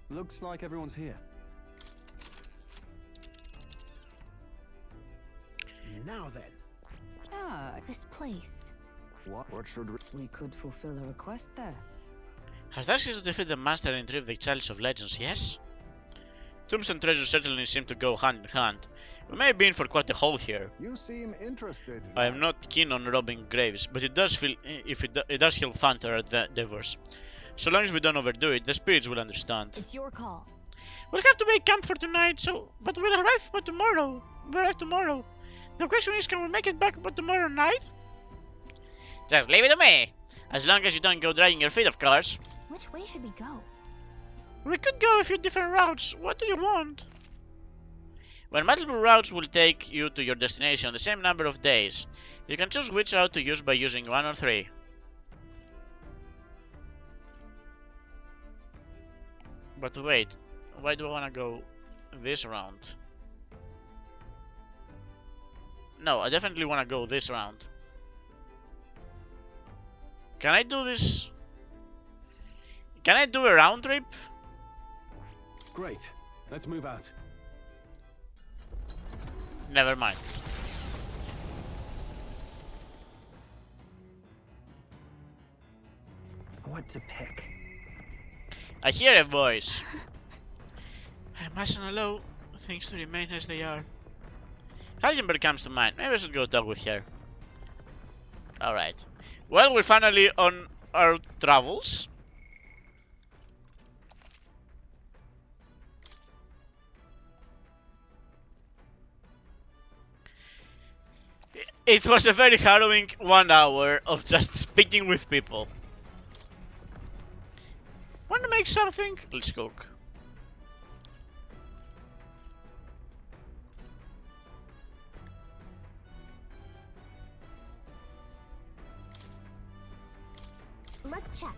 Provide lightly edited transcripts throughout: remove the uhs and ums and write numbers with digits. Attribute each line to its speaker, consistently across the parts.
Speaker 1: Looks like everyone's here.
Speaker 2: Now then.
Speaker 3: Ah, this place.
Speaker 2: What should
Speaker 3: we could fulfill a request there.
Speaker 4: Her task is to defeat the monster and retrieve the Chalice of Legends, yes? Tombs and treasures certainly seem to go hand in hand. We may be in for quite a haul here.
Speaker 2: You seem interested.
Speaker 4: I am not keen on robbing graves, but it does feel it does help fund our endeavors. So long as we don't overdo it, the spirits will understand.
Speaker 5: It's your call.
Speaker 4: We'll have to make camp for tonight, but we'll arrive by tomorrow. The question is, can we make it back by tomorrow night? Just leave it to me. As long as you don't go dragging your feet, of course.
Speaker 5: Which way should we go?
Speaker 4: We could go a few different routes. What do you want? Well, multiple routes will take you to your destination on the same number of days. You can choose which route to use by using 1 or 3. But wait, why do I want to go this round? No, I definitely want to go this round. Can I do this? Can I do a round trip?
Speaker 1: Great. Let's move out.
Speaker 4: Never mind.
Speaker 3: What to pick?
Speaker 4: I hear a voice. I mustn't allow things to remain as they are. Heisenberg comes to mind. Maybe I should go talk with her. Alright. Well, we're finally on our travels. It was a very harrowing 1 hour of just speaking with people. Want to make something? Let's cook.
Speaker 5: Let's check.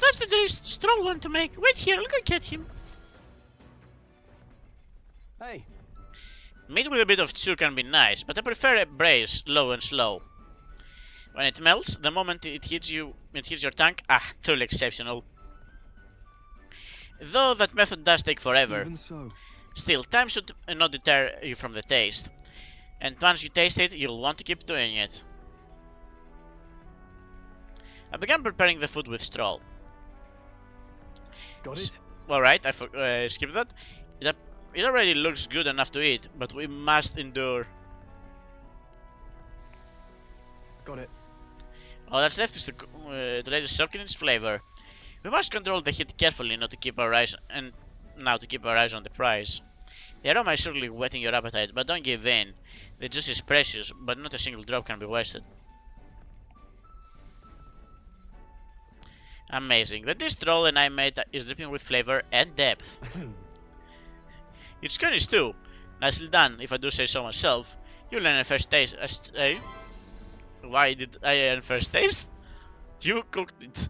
Speaker 4: That's the Stroll one to make. Wait here, I'll go get him.
Speaker 1: Hey.
Speaker 4: Meat with a bit of chew can be nice, but I prefer a braise, low and slow. When it melts, the moment it hits your tongue, truly exceptional. Though that method does take forever.
Speaker 1: Even so.
Speaker 4: Still, time should not deter you from the taste. And once you taste it, you'll want to keep doing it. I began preparing the food with Stroll.
Speaker 1: Got it?
Speaker 4: Alright, I skipped that. It already looks good enough to eat, but we must endure.
Speaker 1: Got it.
Speaker 4: All that's left is to let it soak in its flavor. We must control the heat carefully not to keep our eyes on the prize. The aroma is surely whetting your appetite, but don't give in. The juice is precious, but not a single drop can be wasted. Amazing. The dish Stroll and I made is dripping with flavor and depth. It's Scottish too. Nicely done, if I do say so myself. You learn a first taste. Why did I earn first taste? You cooked it.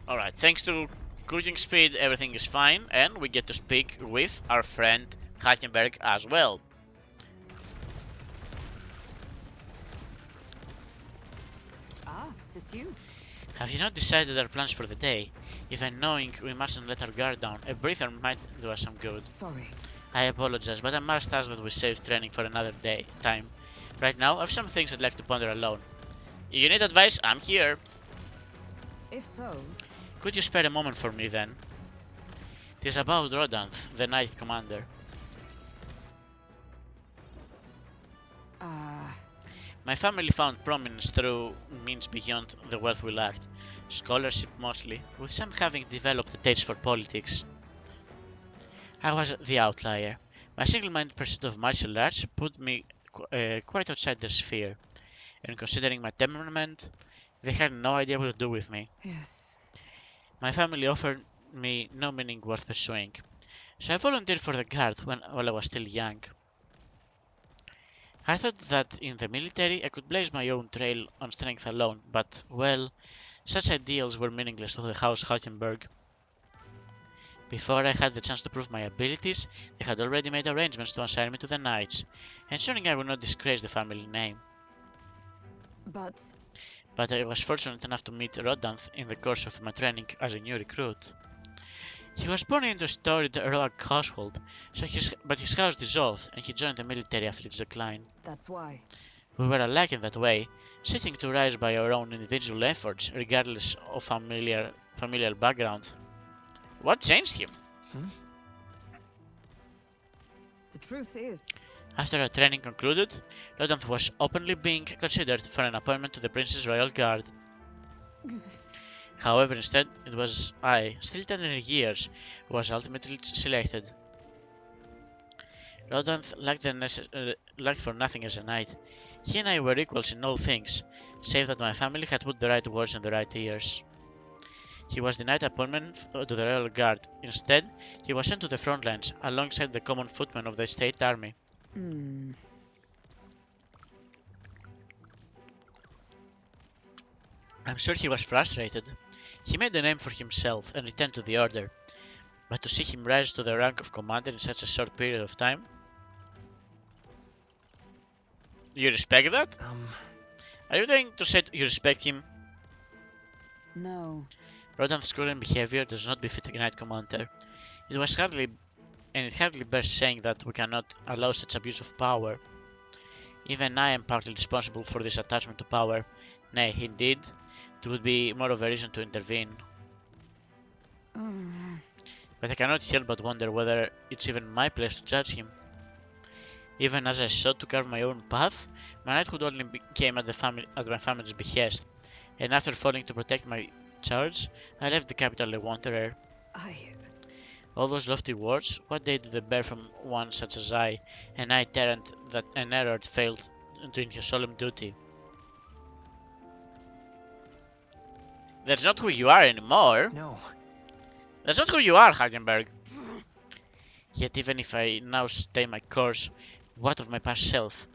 Speaker 4: Alright, thanks to cooking speed, everything is fine, and we get to speak with our friend Hackenberg as well.
Speaker 3: Ah, 'tis you.
Speaker 4: Have you not decided our plans for the day? Even knowing we mustn't let our guard down, a breather might do us some good.
Speaker 3: Sorry.
Speaker 4: I apologize, but I must ask that we save training for another time. Right now, I have some things I'd like to ponder alone. If you need advice, I'm here.
Speaker 3: If so,
Speaker 4: Could you spare a moment for me then? It is about Rodanth, the Knight Commander. My family found prominence through means beyond the wealth we lacked. Scholarship mostly, with some having developed a taste for politics. I was the outlier. My single-minded pursuit of martial arts put me quite outside their sphere, and considering my temperament, they had no idea what to do with me.
Speaker 3: yes.
Speaker 4: My family offered me no meaning worth pursuing, so I volunteered for the guard while I was still young. I thought that in the military I could blaze my own trail on strength alone, but, well, such ideals were meaningless to the House Hackenberg. Before I had the chance to prove my abilities, they had already made arrangements to assign me to the Knights, ensuring I would not disgrace the family name.
Speaker 3: But
Speaker 4: but I was fortunate enough to meet Rodanth in the course of my training as a new recruit. He was born into a storied royal household, but his house dissolved and he joined the military after its decline.
Speaker 3: That's why.
Speaker 4: We were alike in that way, seeking to rise by our own individual efforts, regardless of familial background. What changed him?
Speaker 3: The truth is,
Speaker 4: After our training concluded, Rodanth was openly being considered for an appointment to the Prince's Royal Guard. However, instead, it was I, still tender in years, who was ultimately selected. Rodanth lacked for nothing as a knight. He and I were equals in all things, save that my family had put the right words in the right ears. He was denied appointment to the Royal Guard. Instead, he was sent to the front lines, alongside the common footmen of the state army. I'm sure he was frustrated. He made a name for himself and returned to the order, but to see him rise to the rank of commander in such a short period of time... You respect that? Are you trying to say you respect him?
Speaker 3: no.
Speaker 4: Rodanth's current behavior does not befit a knight commander. It hardly bears saying that we cannot allow such abuse of power. Even I am partly responsible for this attachment to power. Nay, indeed, it would be more of a reason to intervene. But I cannot help but wonder whether it's even my place to judge him. Even as I sought to carve my own path, my knighthood only came at my family's behest, and after falling to protect my charge, I left the capital a wanderer. All those lofty words, what day do they bear from one such as I, a knight errant that an error failed doing his solemn duty? That's not who you are anymore.
Speaker 1: No.
Speaker 4: That's not who you are, Hardenberg. Yet even if I now stay my course, what of my past self?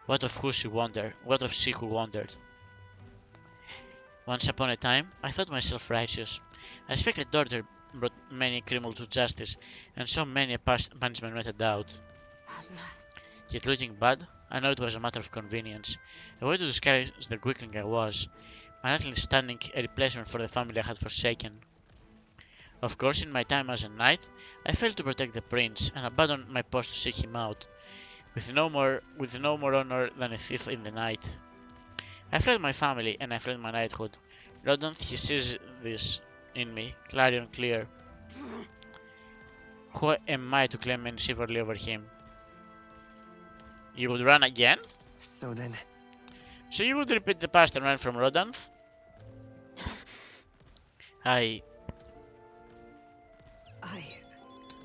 Speaker 4: What of who she wandered? What of she who wandered? Once upon a time, I thought myself righteous. I respected order, brought many criminals to justice, and so many a past punishment meted out. Yet looking bad, I know it was a matter of convenience, a way to disguise the weakling I was, manfully standing a replacement for the family I had forsaken. Of course, in my time as a knight, I failed to protect the prince and abandoned my post to seek him out, with no more honor than a thief in the night. I fled my family and I fled my knighthood. Rodanth, he sees this in me, clarion clear. Who am I to claim any chivalry over him? You would run again?
Speaker 1: So then...
Speaker 4: So you would repeat the past and run from Rodanth?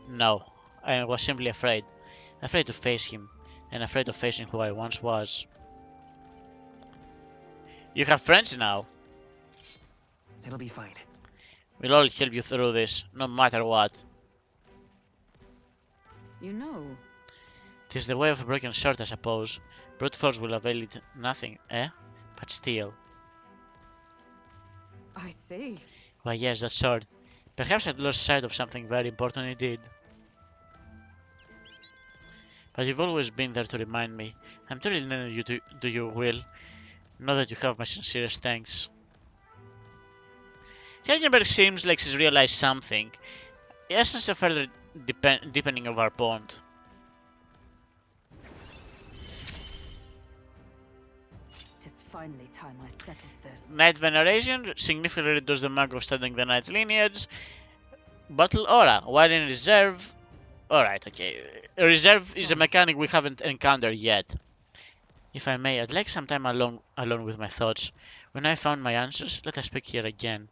Speaker 4: No, I was simply afraid. Afraid to face him, and afraid of facing who I once was. You have friends now.
Speaker 1: It'll be fine.
Speaker 4: We'll all help you through this, no matter what.
Speaker 3: You know,
Speaker 4: 'Tis the way of a broken sword, I suppose. Brute force will avail it nothing, eh? But still.
Speaker 3: I see.
Speaker 4: Why yes, that sword. Perhaps I'd lost sight of something very important indeed. But you've always been there to remind me. I'm truly indebted you to do your will. Know that you have my sincerest thanks. Helgenberg seems like she's realized something. The essence of further deepening of our bond.
Speaker 3: Tis finally time I settled this.
Speaker 4: Knight Veneration significantly reduces the mark of studying the Knight lineage. Battle Aura, while in reserve... Alright, okay. Reserve is a mechanic we haven't encountered yet. If I may, I'd like some time alone with my thoughts. When I found my answers, let us speak here again.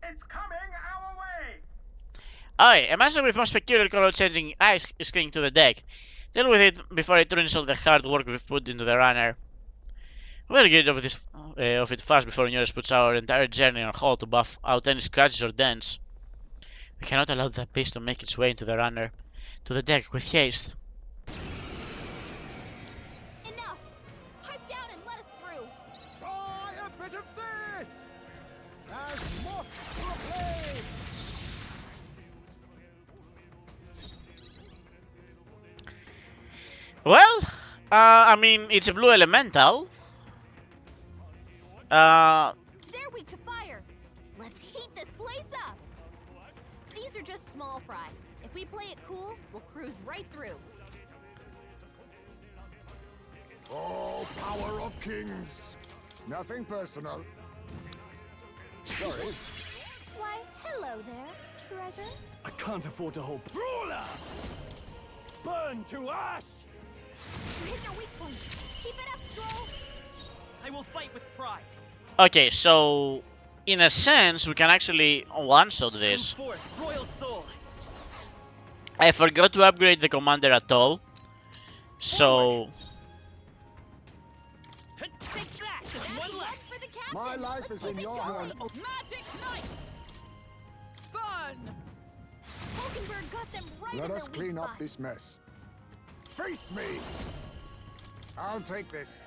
Speaker 6: It's coming our way!
Speaker 4: Aye, a monster with most peculiar color-changing eyes is clinging to the deck. Deal with it before it ruins all the hard work we've put into the runner. We'll get of it fast before Nurse puts our entire journey on hold to buff out any scratches or dents. We cannot allow that beast to make its way into the runner. To the deck, with haste.
Speaker 5: Enough! Pipe down and let us through!
Speaker 6: Try a bit of this! As moth to a flame!
Speaker 4: Well, I mean, it's a blue elemental.
Speaker 5: They're weak to fire. Let's heat this place up. These are just small fry. If we play it cool, we'll cruise right through.
Speaker 2: Oh, power of kings. Nothing personal. Sorry.
Speaker 5: Why, hello there, treasure.
Speaker 6: I can't afford to hold. Brawler! Burn to ash!
Speaker 5: You hit their weak point. Keep it up, Stroll.
Speaker 6: I will fight with pride.
Speaker 4: okay, so in a sense, we can actually one-shot this.
Speaker 6: Forth, royal soul.
Speaker 4: I forgot to upgrade the commander at all. So,
Speaker 6: Take that! Just one
Speaker 5: Look
Speaker 6: left.
Speaker 5: for the captain.
Speaker 2: My life
Speaker 5: Let's
Speaker 2: is in
Speaker 5: keep it
Speaker 2: your
Speaker 5: going.
Speaker 2: hand.
Speaker 6: Magic Knight! Burn!
Speaker 5: Hulkenberg got them right
Speaker 2: Let
Speaker 5: in
Speaker 2: us
Speaker 5: their
Speaker 2: clean
Speaker 5: weak
Speaker 2: up
Speaker 5: spot.
Speaker 2: this mess. Face me! I'll take this.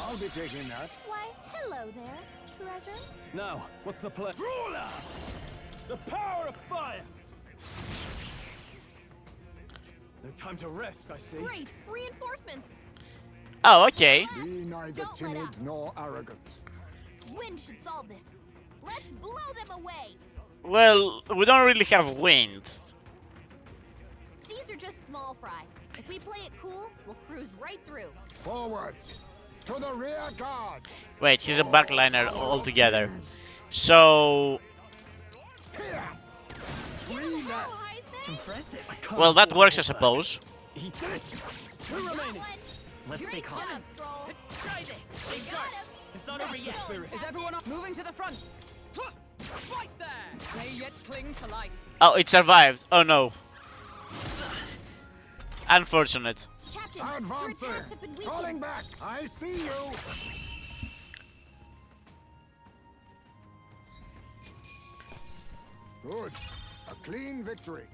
Speaker 2: I'll be taking that.
Speaker 5: Why, hello there, treasure.
Speaker 6: Now, what's the plan? Brawler! The power of fire! No time to rest, I see.
Speaker 5: Great, reinforcements.
Speaker 4: oh, okay.
Speaker 2: Be neither
Speaker 5: Don't let
Speaker 2: timid
Speaker 5: up.
Speaker 2: nor arrogant.
Speaker 5: Wind should solve this. Let's blow them away.
Speaker 4: Well, we don't really have wind.
Speaker 5: These are just small fry. If we play it cool, we'll cruise right through.
Speaker 2: Forward! To the rear guard!
Speaker 4: Wait, he's a backliner altogether. So,
Speaker 2: Yes!
Speaker 5: Three
Speaker 6: Impressive. I can't
Speaker 4: well, that
Speaker 6: afford to
Speaker 4: works, I
Speaker 6: hold back.
Speaker 4: suppose.
Speaker 6: Eat this. Two remaining.
Speaker 1: Let's stay
Speaker 5: Great
Speaker 1: calm.
Speaker 5: job, Stroll.
Speaker 6: Try this.
Speaker 5: We
Speaker 6: Take
Speaker 5: got
Speaker 6: darts.
Speaker 5: him.
Speaker 6: It's not over
Speaker 5: Nice
Speaker 6: yet.
Speaker 5: going,
Speaker 6: Is
Speaker 5: Captain.
Speaker 6: everyone up?
Speaker 7: Moving to the front. Right there. They yet cling to life.
Speaker 4: Oh, it survived. Oh no. Unfortunate.
Speaker 5: Captain, your
Speaker 2: Advancing!
Speaker 5: attacks have been
Speaker 2: Falling
Speaker 5: weakened.
Speaker 2: back! I see you! Good. A clean victory.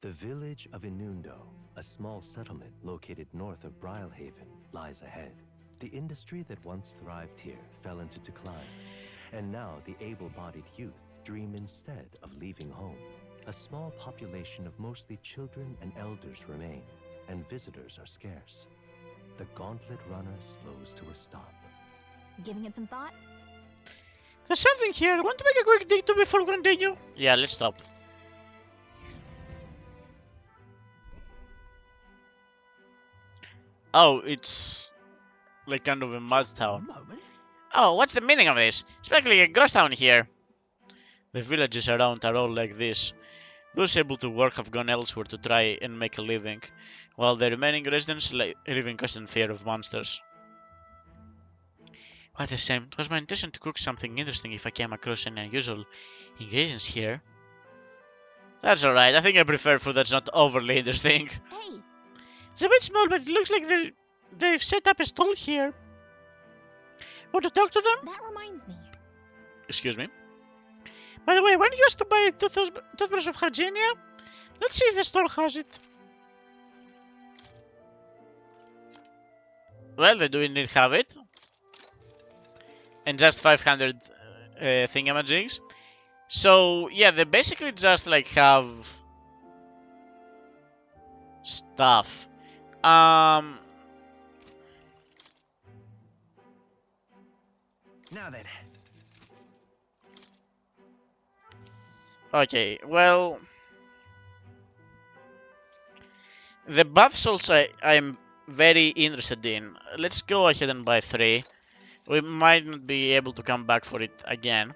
Speaker 8: The village of Inundo, a small settlement located north of Brylehaven, lies ahead. The industry that once thrived here fell into decline, and now the able-bodied youth dream instead of leaving home. A small population of mostly children and elders remain, and visitors are scarce. The Gauntlet Runner slows to a stop.
Speaker 5: Giving it some thought?
Speaker 4: There's something here. Want to make a quick detour before we continue? Yeah, let's stop. Oh, it's like kind of a mud town. Oh, what's the meaning of this? It's practically a ghost town here. The villages around are all like this. Those able to work have gone elsewhere to try and make a living, while the remaining residents live in constant fear of monsters. What a shame. It was my intention to cook something interesting if I came across any unusual ingredients here. That's alright, I think I prefer food that's not overly interesting.
Speaker 5: Hey,
Speaker 4: It's a bit small, but it looks like they've set up a stall here. Want to talk to them?
Speaker 5: that reminds me.
Speaker 4: Excuse me. By the way, when you asked to buy a toothbrush of Hygienia, let's see if the store has it. Well, they do indeed have it. And just 500 thingamajigs. So, yeah, they basically just like have stuff.
Speaker 1: Now then.
Speaker 4: Okay, well, the bath salts I'm very interested in. Let's go ahead and buy 3. We might not be able to come back for it again.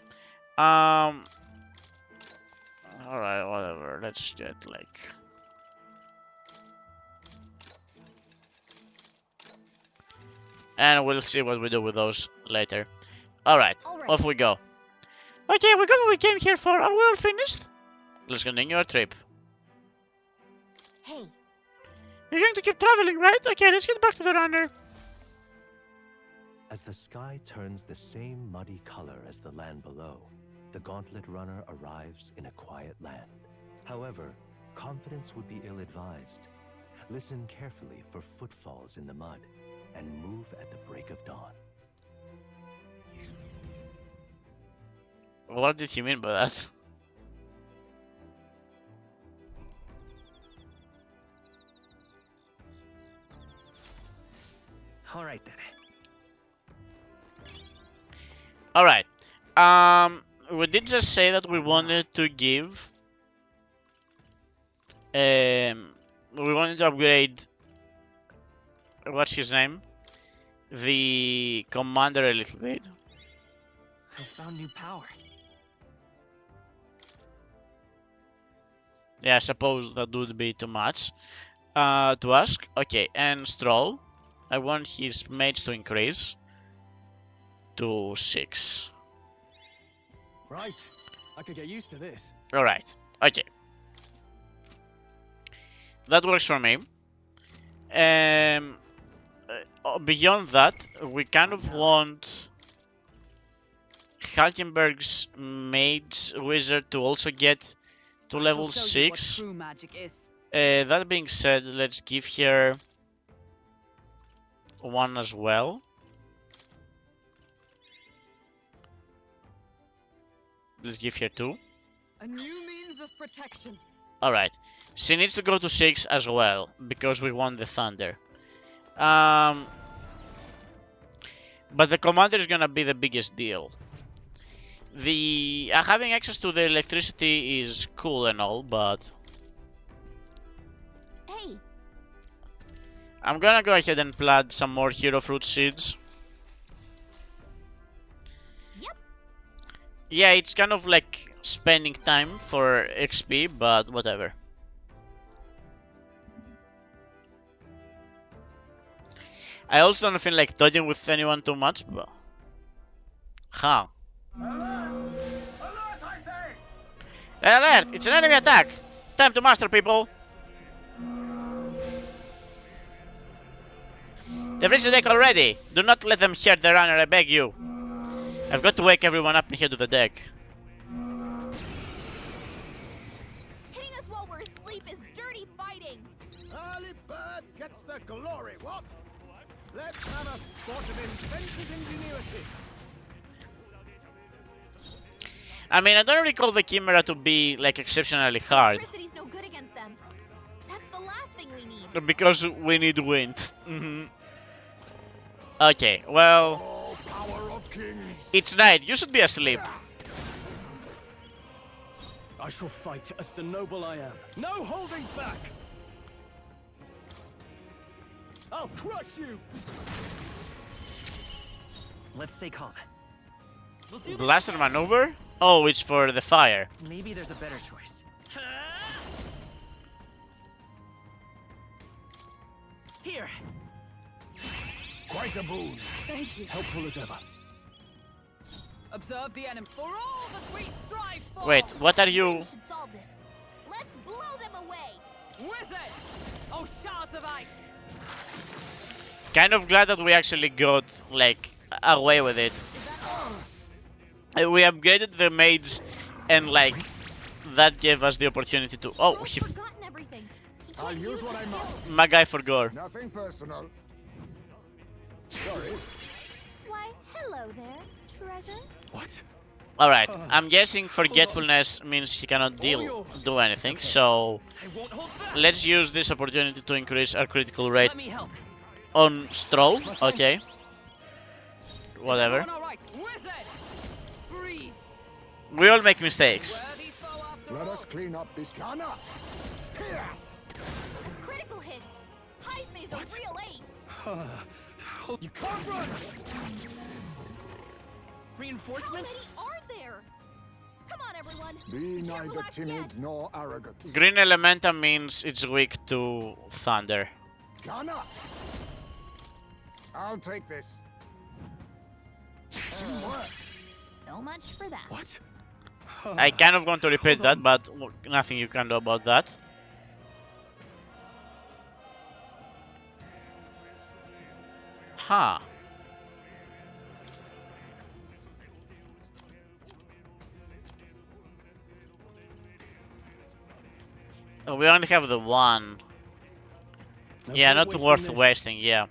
Speaker 4: Alright, whatever. Let's get like... And we'll see what we do with those later. Alright,
Speaker 5: Alright.
Speaker 4: off we go. Okay, we got what we came here for. Are we all finished? Let's continue our trip.
Speaker 5: Hey,
Speaker 4: You're going to keep traveling, right? Okay, let's get back to the runner.
Speaker 8: As the sky turns the same muddy color as the land below, the Gauntlet Runner arrives in a quiet land. However, confidence would be ill-advised. Listen carefully for footfalls in the mud, and move at the break of dawn.
Speaker 4: What did he mean by that?
Speaker 1: Alright then.
Speaker 4: Alright. We did just say that we wanted to give... we wanted to upgrade... What's his name? The commander a little bit.
Speaker 1: I found new power.
Speaker 4: Yeah, I suppose that would be too much to ask. Okay, and Stroll. I want his mage to increase to 6.
Speaker 6: Right. I could get used to this.
Speaker 4: Alright, okay. That works for me. Beyond that, we kind of want Halkenberg's mage wizard to also get to level
Speaker 7: She'll show you what
Speaker 4: 6.
Speaker 7: true magic is.
Speaker 4: That being said, let's give her 1 as well. Let's give her 2.
Speaker 7: A new means of protection.
Speaker 4: Alright. She needs to go to 6 as well, because we want the thunder. But the commander is gonna be the biggest deal. The having access to the electricity is cool and all, but
Speaker 5: Hey,
Speaker 4: I'm gonna go ahead and plant some more hero fruit seeds.
Speaker 5: Yep.
Speaker 4: Yeah, it's kind of like spending time for XP, but whatever. I also don't feel like talking with anyone too much, but... Huh. Alert! It's an enemy attack! Time to master, people! They've reached the deck already! Do not let them hurt the runner, I beg you! I've got to wake everyone up and head to the deck.
Speaker 5: hitting us while we're asleep is dirty fighting.
Speaker 2: Early bird gets the glory, what? Let's have a spot of inventor's ingenuity.
Speaker 4: I mean, I don't recall the Chimera to be, like, exceptionally hard.
Speaker 5: Electricity's no good against them. That's the last thing we need.
Speaker 4: Because we need wind. Okay, well...
Speaker 2: Oh, power of kings.
Speaker 4: It's night, you should be asleep.
Speaker 6: I shall fight as the noble I am. No holding back! I'll crush you!
Speaker 1: Let's stay calm. We'll do this.
Speaker 4: Blaster maneuver? Oh, it's for the fire.
Speaker 1: Maybe there's a better choice. Here.
Speaker 2: Quite a boon.
Speaker 7: Thank you.
Speaker 6: Helpful as ever.
Speaker 7: Observe the enemy for all that we strive for.
Speaker 4: Wait, what are you...
Speaker 5: We should solve this. Let's blow them away.
Speaker 7: Wizard! Oh, shards of ice!
Speaker 4: Kind of glad that we actually got, like, away with it. We upgraded the mage and, like, that gave us the opportunity to... Oh,
Speaker 5: Joel's forgotten everything. He
Speaker 2: I'll
Speaker 5: can't
Speaker 2: use what I
Speaker 5: his
Speaker 2: must.
Speaker 5: skill.
Speaker 4: my guy forgot.
Speaker 2: Nothing personal. Sorry.
Speaker 5: Why, hello there, treasure.
Speaker 6: What?
Speaker 4: Alright, I'm guessing forgetfulness means he cannot do anything, so
Speaker 1: I won't hold back.
Speaker 4: let's use this opportunity to increase our critical rate
Speaker 1: Let me help.
Speaker 4: on Stroll. Okay. Whatever.
Speaker 7: Everyone all right? Wizard! Freeze!
Speaker 4: We all make mistakes.
Speaker 7: Worthy foe after
Speaker 2: Let
Speaker 7: all.
Speaker 2: us clean up this corner. Yes.
Speaker 5: A critical hit. Hype's a real ace.
Speaker 6: You can't run!
Speaker 5: How
Speaker 1: Reinforcements?
Speaker 5: many are there? Come on, everyone.
Speaker 2: Be
Speaker 5: Can't
Speaker 2: neither
Speaker 5: relax
Speaker 2: timid
Speaker 5: yet.
Speaker 2: nor arrogant.
Speaker 4: Green Elementa means it's weak to thunder.
Speaker 2: Gunner. I'll take this.
Speaker 5: So much for that.
Speaker 6: What?
Speaker 4: I kind of want to repeat that, but nothing you can do about that. Huh. Oh, we only have the one.
Speaker 6: No
Speaker 4: Yeah,
Speaker 6: point
Speaker 4: not
Speaker 6: wasting
Speaker 4: worth
Speaker 6: this.
Speaker 4: wasting, yeah.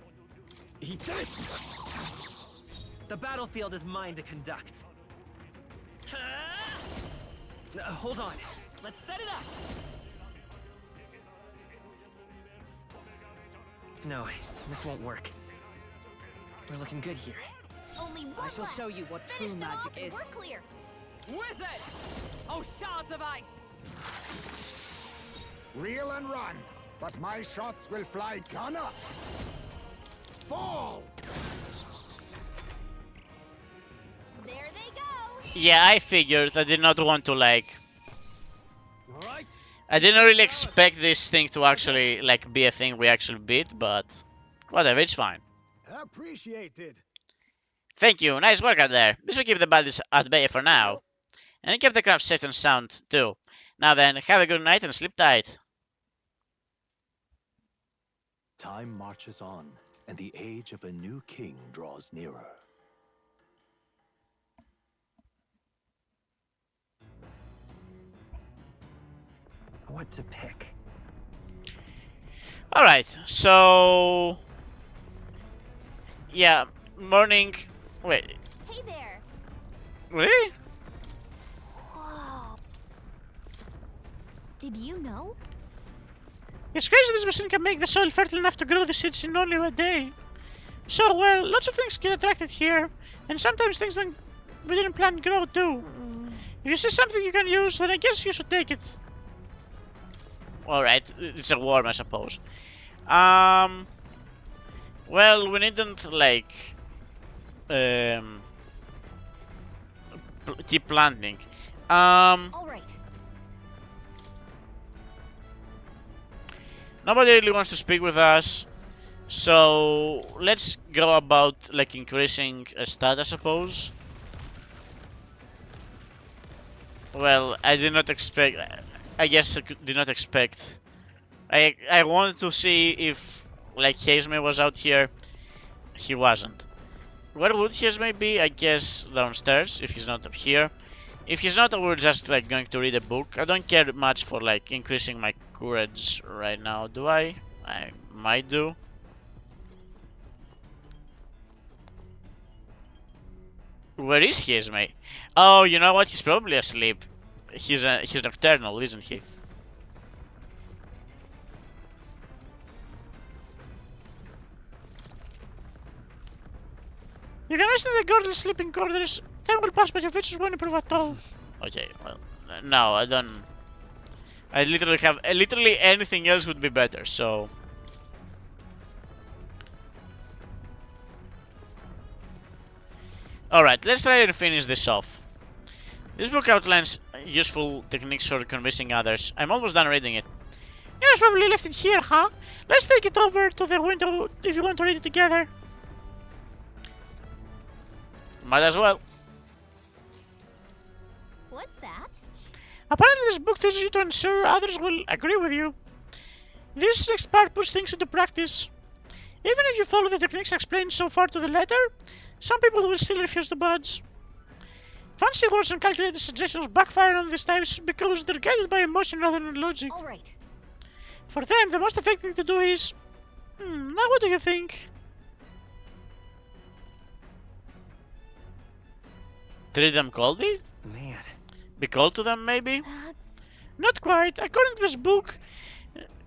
Speaker 6: He did it!
Speaker 1: The battlefield is mine to conduct. Hold on. Let's set it up. No, this won't work. We're looking good here.
Speaker 5: Only one
Speaker 7: I shall
Speaker 5: left.
Speaker 7: show you what
Speaker 5: Finish
Speaker 7: true
Speaker 5: them
Speaker 7: magic
Speaker 5: off and
Speaker 7: is.
Speaker 5: we're clear.
Speaker 7: Wizard! Oh, shards of ice!
Speaker 2: Reel and run, but my shots will fly gunner. Fall!
Speaker 5: There they go.
Speaker 4: Yeah, I figured. I did not want to like.
Speaker 6: Right.
Speaker 4: I didn't really expect this thing to actually like be a thing we actually beat, but whatever, it's fine.
Speaker 2: Appreciated.
Speaker 4: Thank you, nice work out there. This will keep the baddies at bay for now. And keep the craft safe and sound too. Now then, have a good night and sleep tight.
Speaker 8: Time marches on, and the age of a new king draws nearer.
Speaker 1: What to pick?
Speaker 4: Alright, so... Yeah, morning... Wait,
Speaker 5: Hey there.
Speaker 4: really?
Speaker 5: Whoa. Did you know?
Speaker 4: It's crazy this machine can make the soil fertile enough to grow the seeds in only a day. So, well, lots of things get attracted here, and sometimes things we didn't plan grow too. If you see something you can use, then I guess you should take it. Alright, it's a worm, I suppose. Well, we needn't, like, keep planting.
Speaker 5: All right.
Speaker 4: Nobody really wants to speak with us, so let's go about, like, increasing a stat, I suppose. Well, I did not expect... I guess I did not expect... I wanted to see if, like, Hazme was out here. He wasn't. Where would Hazme be? I guess downstairs, if he's not up here. If he's not, we're just, like, going to read a book. I don't care much for, like, increasing my courage right now, do I? I might do. Where is Hazme? Oh, you know what? He's probably asleep. He's nocturnal, isn't he? You can rest in the girls' sleeping quarters. Time will pass, but your features won't improve at all. Okay, well, no, I don't. I literally have literally anything else would be better. So. Alright, let's try and finish this off. This book outlines useful techniques for convincing others. I'm almost done reading it. You guys probably left it here, huh? Let's take it over to the window if you want to read it together. Might as well.
Speaker 5: What's that?
Speaker 4: Apparently this book teaches you to ensure others will agree with you. This next part puts things into practice. Even if you follow the techniques explained so far to the letter, some people will still refuse to budge. Fancy words and calculated suggestions backfire on these types because they're guided by emotion rather than logic.
Speaker 5: All right.
Speaker 4: For them, the most effective thing to do is... now what do you think? Treat them coldly?
Speaker 1: Man.
Speaker 4: Be cold to them, maybe?
Speaker 5: That's...
Speaker 4: Not quite. According to this book,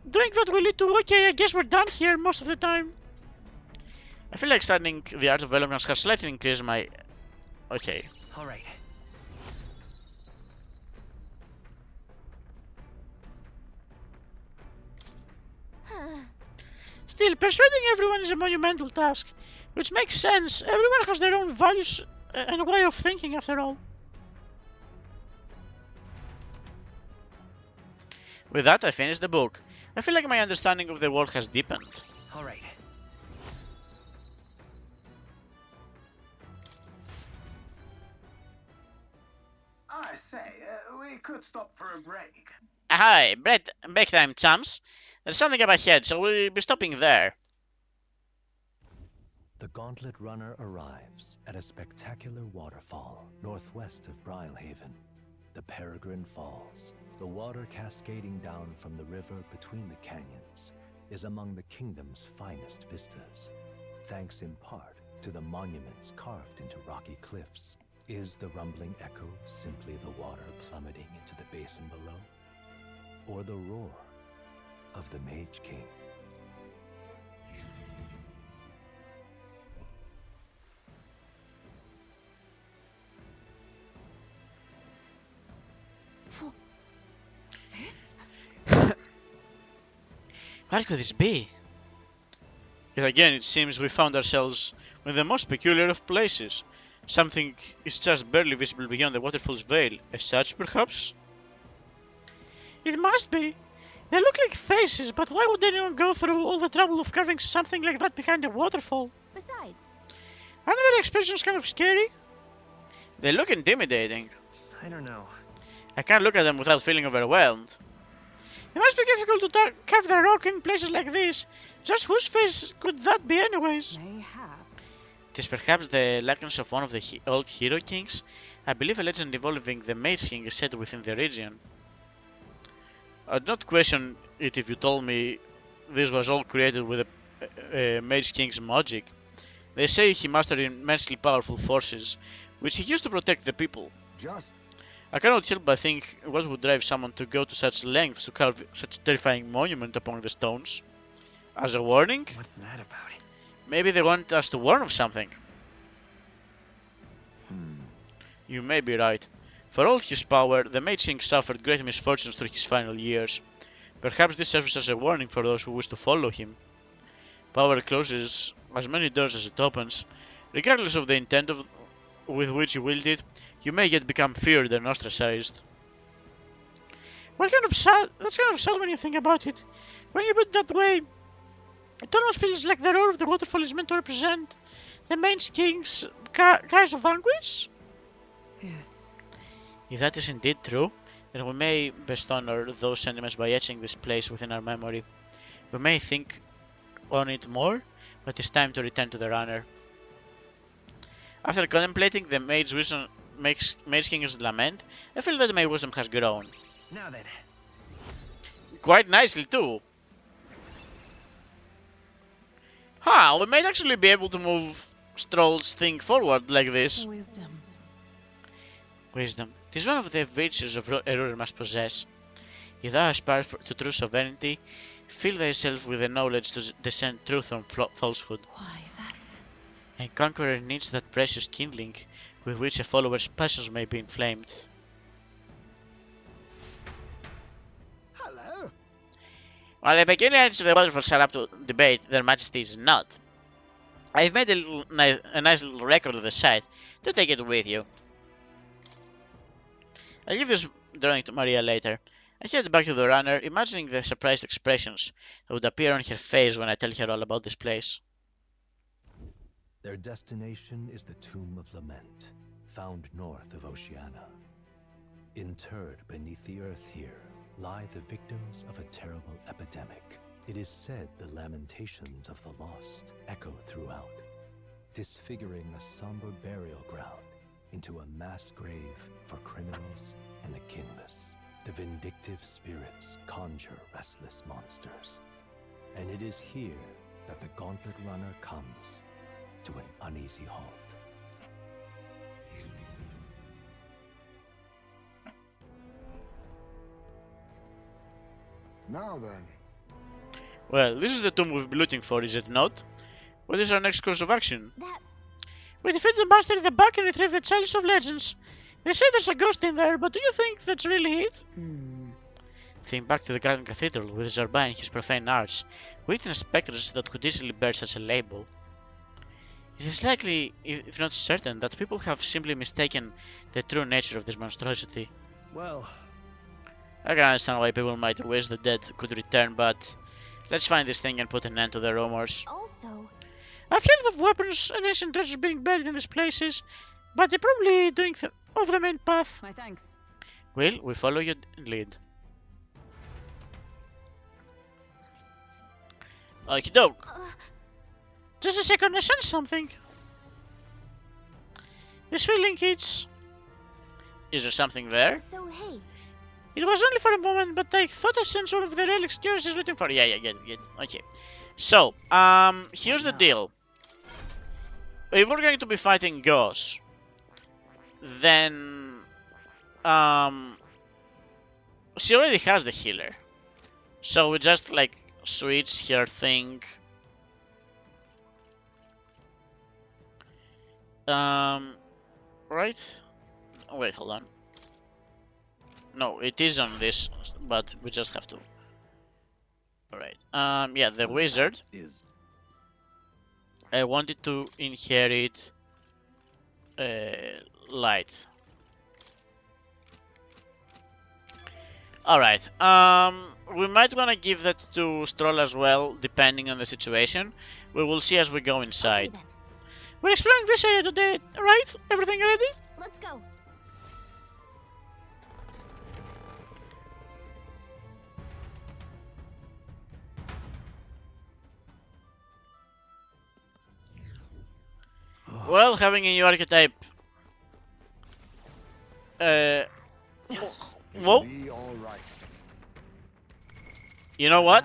Speaker 4: doing that will lead to, okay, I guess we're done here most of the time. I feel like studying the art of eloquence has slightly increased my... Okay.
Speaker 1: All right.
Speaker 4: Still, persuading everyone is a monumental task, which makes sense. Everyone has their own values and way of thinking, after all. With that, I finished the book. I feel like my understanding of the world has deepened.
Speaker 1: All right.
Speaker 2: I say, we could stop for a break.
Speaker 4: Hi, break time, chums. There's something up ahead, so we'll be stopping there.
Speaker 8: The Gauntlet Runner arrives at a spectacular waterfall northwest of Brilhaven, the Peregrine Falls. The water cascading down from the river between the canyons is among the kingdom's finest vistas, thanks in part to the monuments carved into rocky cliffs. Is the rumbling echo simply the water plummeting into the basin below? Or the roar of the Mage King?
Speaker 4: What could this be? Yet again, it seems we found ourselves in the most peculiar of places. Something is just barely visible beyond the waterfall's veil. A statue, perhaps? It must be. They look like faces, but why would anyone go through all the trouble of carving something like that behind a waterfall?
Speaker 5: Besides,
Speaker 4: Aren't their expressions kind of scary? They look intimidating.
Speaker 1: I don't know.
Speaker 4: I can't look at them without feeling overwhelmed. It must be difficult to carve the rock in places like this. Just whose face could that be anyways?
Speaker 3: Mayhap.
Speaker 4: It is perhaps the likeness of one of the old hero kings. I believe a legend involving the Mage King is set within the region. I'd not question it if you told me this was all created with a Mage King's magic. They say he mastered immensely powerful forces, which he used to protect the people.
Speaker 2: Just
Speaker 4: I cannot help but think what would drive someone to go to such lengths to carve such a terrifying monument upon the stones. As a warning?
Speaker 1: What's that about?
Speaker 4: Maybe they want us to warn of something. You may be right. For all his power, the Mage King suffered great misfortunes through his final years. Perhaps this serves as a warning for those who wish to follow him. Power closes as many doors as it opens. Regardless of the intent with which you wield it, you may yet become feared and ostracized. That's kind of sad when you think about it. When you put it that way, it almost feels like the roar of the waterfall is meant to represent the Mage King's cries of anguish.
Speaker 3: Yes.
Speaker 4: If that is indeed true, then we may best honor those sentiments by etching this place within our memory. We may think on it more, but it's time to return to the runner. After contemplating the Mage King's lament, I feel that my wisdom has grown.
Speaker 1: Now then.
Speaker 4: Quite nicely too. We might actually be able to move Stroll's thing forward like this.
Speaker 3: Wisdom.
Speaker 4: Wisdom. It is one of the virtues a ruler must possess. If thou aspire to true sovereignty, fill thyself with the knowledge to discern truth from falsehood.
Speaker 3: Why, that's...
Speaker 4: A conqueror needs that precious kindling with which a follower's passions may be inflamed.
Speaker 2: hello.
Speaker 4: While the peculiarities of the waterfalls are up to debate, their majesty is not. I've made a nice little record of the site. Do take it with you. I'll give this drawing to Maria later. I head back to the runner, imagining the surprised expressions that would appear on her face when I tell her all about this place.
Speaker 8: Their destination is the Tomb of Lament, found north of Oceania. Interred beneath the earth here lie the victims of a terrible epidemic. It is said the lamentations of the lost echo throughout, disfiguring a somber burial ground into a mass grave for criminals and the kinless. The vindictive spirits conjure restless monsters. And it is here that the Gauntlet Runner comes to an uneasy halt.
Speaker 2: Now then.
Speaker 4: Well, this is the tomb we've been looking for, is it not? What is our next course of action?
Speaker 5: that
Speaker 4: We defeat the monster in the back and retrieve the Chalice of Legends. They say there's a ghost in there, but do you think that's really it? Think back to the Garden Cathedral with Zarba and his profane arts. We witnessed specters that could easily bear such a label. It is likely, if not certain, that people have simply mistaken the true nature of this monstrosity.
Speaker 1: Well,
Speaker 4: I can understand why people might wish the dead could return, but let's find this thing and put an end to the rumors.
Speaker 5: also.
Speaker 4: I've heard of weapons and ancient treasures being buried in these places, but they're probably doing off the main path.
Speaker 3: My thanks.
Speaker 4: Will, we follow your lead. Okie doke. Just a second, I sense something. This feeling it's... Is there something there?
Speaker 5: So, hey,
Speaker 4: It was only for a moment, but I thought I sensed one of the relics George is looking for. Yeah, get it. Okay. So, here's the deal. If we're going to be fighting ghosts, then, she already has the healer. So we just, like, switch her thing. Right? Oh, wait, hold on. No, it is on this, but we just have to Alright. Yeah, the wizard.
Speaker 6: Is
Speaker 4: I wanted to inherit light. Alright. We might wanna give that to Stroll as well, depending on the situation. We will see as we go
Speaker 5: Okay
Speaker 4: inside.
Speaker 5: then,
Speaker 4: We're exploring this area today, right? Everything ready?
Speaker 5: let's go.
Speaker 4: Well, having a new archetype. Whoa.
Speaker 2: Be all right.
Speaker 4: You know what?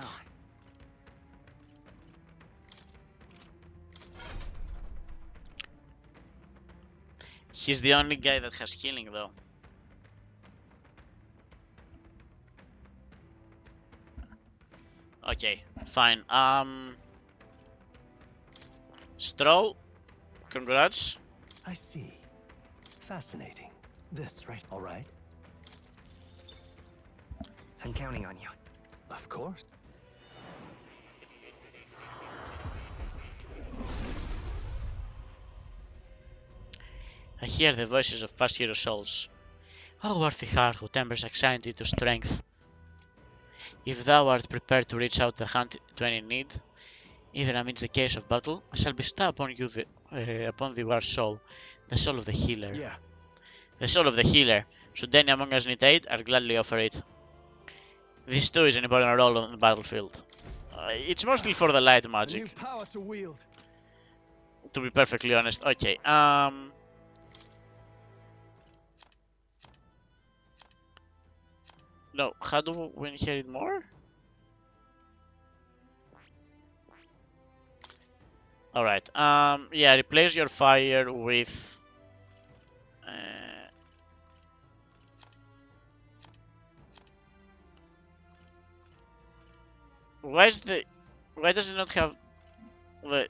Speaker 4: He's the only guy that has healing though. Okay, fine. Stroll, congrats.
Speaker 8: I see. Fascinating. This, right? All right.
Speaker 1: I'm counting on you.
Speaker 8: Of course.
Speaker 4: I hear the voices of past hero souls. O worthy heart who tempers anxiety to strength. If thou art prepared to reach out the hand to any need, even amidst the chaos of battle, I shall bestow upon you upon thee our soul, the soul of the healer.
Speaker 6: yeah.
Speaker 4: The soul of the healer. Should any among us need aid, I'll gladly offer it. This too is an important role on the battlefield. It's mostly for the light
Speaker 6: A new
Speaker 4: magic,
Speaker 6: power to wield.
Speaker 4: to be perfectly honest. Okay, no, how do we inherit more? Alright, yeah, replace your fire with... why does it not have the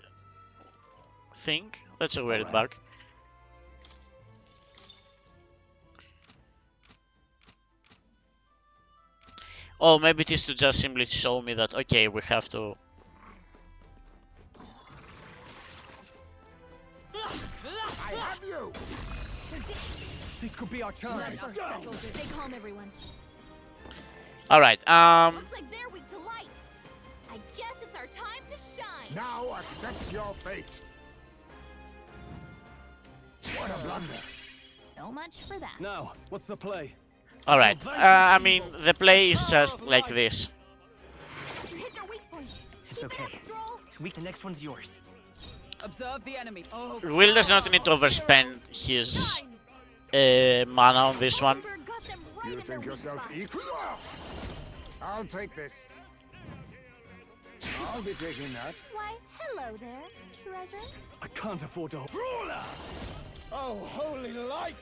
Speaker 4: thing? That's a weird bug. Oh, maybe it is to just simply show me that, okay, we have to...
Speaker 2: I have you.
Speaker 6: This could be our chance.
Speaker 5: Let us settle this. Stay calm, everyone.
Speaker 4: Alright,
Speaker 5: Looks like they're weak to light. I guess it's our time to shine.
Speaker 2: Now accept your fate. What a blunder.
Speaker 5: So much for that.
Speaker 6: Now, what's the play?
Speaker 4: alright. I mean, the play is just like this.
Speaker 5: You hit their weak point.
Speaker 1: It's
Speaker 5: Keep it
Speaker 1: okay.
Speaker 5: up, Stroll.
Speaker 1: Weak, the next one's yours.
Speaker 7: Observe the enemy. Oh,
Speaker 4: Will does not need to overspend his mana on this one.
Speaker 5: Ember got them right
Speaker 2: You
Speaker 5: in their
Speaker 2: think
Speaker 5: weak
Speaker 2: yourself
Speaker 5: spot.
Speaker 2: equal? I'll take this. I'll be taking that.
Speaker 5: Why, hello there, treasure.
Speaker 6: I can't afford to. Brawler! Oh, holy light!